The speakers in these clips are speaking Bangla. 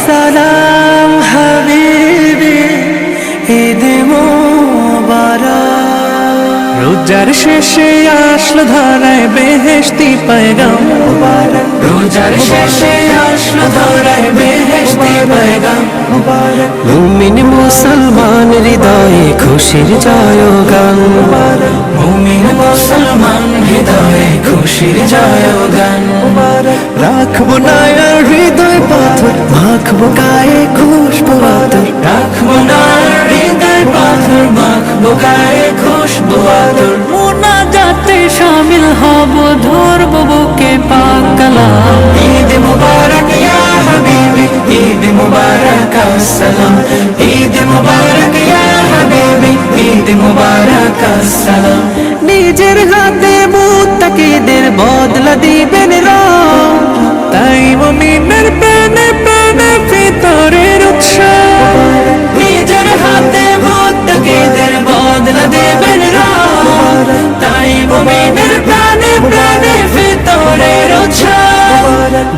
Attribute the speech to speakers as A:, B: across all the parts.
A: আসসালাম হাবিবি, ঈদ মুবারক। রোজার শেষে আসলো ধরায় বেহেশতি পয়গাম মুবারক। রোজার শেষে আসলো ধরায় বেহেশতি পয়গাম মুবারক। মুমিন মুসলমান হৃদয়ে খুশির জয়গান মুবারক। মুমিন মুসলমান হৃদয়ে খুশির জয়গান মুবারক। রাখবো না আর হৃদয় পাথর, মাখবো গায়ে খুশবু আতর। রাখবো না আর হৃদয় পাথর, মাখবো গায়ে খুশবু আতর। মুনাজাতে শামিল হব, ধরবো বুকে পাক কালাম। ঈদ মুবারক ইয়া হাবিবি, ঈদ মুবারক আসসালাম। ঈদ মুবারক ইয়া হাবিবি, ঈদ মুবারক আসসালাম। নিজের হাতে মুত্তাকিদের বদলা দিবেন রব, তাই মুমিনের প্রাণে প্রাণে ভিতরের উৎসব। নিজের হাতে মুত্তাকিদের বদলা দিবেন রব, তাই মুমিনের প্রাণে প্রাণে ভিতরের উৎসব।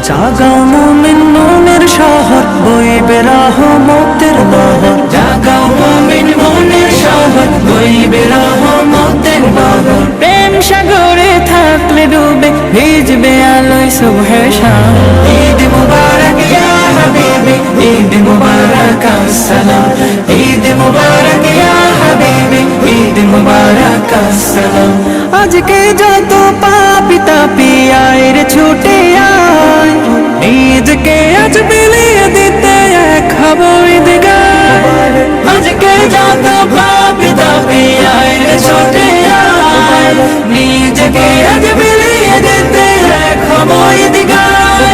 A: জাগাও মুমিন মনের শহর, বইবে রহমতের নহর। জাগাও মুমিন মনের শহর, বইবে রহমতের নহর। প্রেম সাগরে থাকলে ডুবে, ভিজবে আলোয় সুবহে শাম। ঈদ মুবারক ইয়া হাবিবি, ঈদ মুবারক আসসালাম। ঈদ মুবারক ইয়া হাবিবি, ঈদ মুবারক আসসালাম। আজকে যত পাপী তাপী আয় রে ছুটে আয়, নিজকে আজ বিলিয়ে দিতে এক হব ঈদগায়। আজকে যত পাপী তাপী আয় রে ছুটে আয়, নিজকে আজ বিলিয়ে দিতে এক হব ঈদগায়।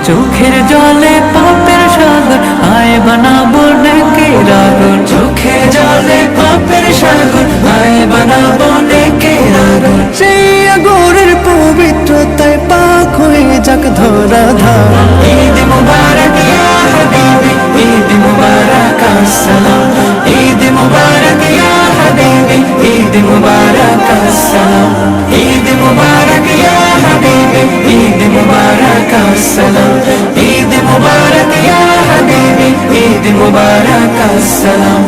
A: চোখের জলে পাপের সাগর, আয় বানাবো নেকের আগুন। চোখের জলে পাপের সাগর, আয় বানাবো নেকের আগুন। সেই আগুনের পবিত্রতায় পাক হয়ে যাক ধরাধাম। ঈদ মুবারক ইয়া হাবিবি, ঈদ মুবারক আসসালাম। ঈদ মুবারক ইয়া হাবিবি, ঈদ মুবারক আসসালাম। ঈদ মুবারক ইয়া হাবিবি, ঈদ মুবারক আসসালাম। ঈদ মুবারক ইয়া হাবিবি, ঈদ মুবারক আসসালাম।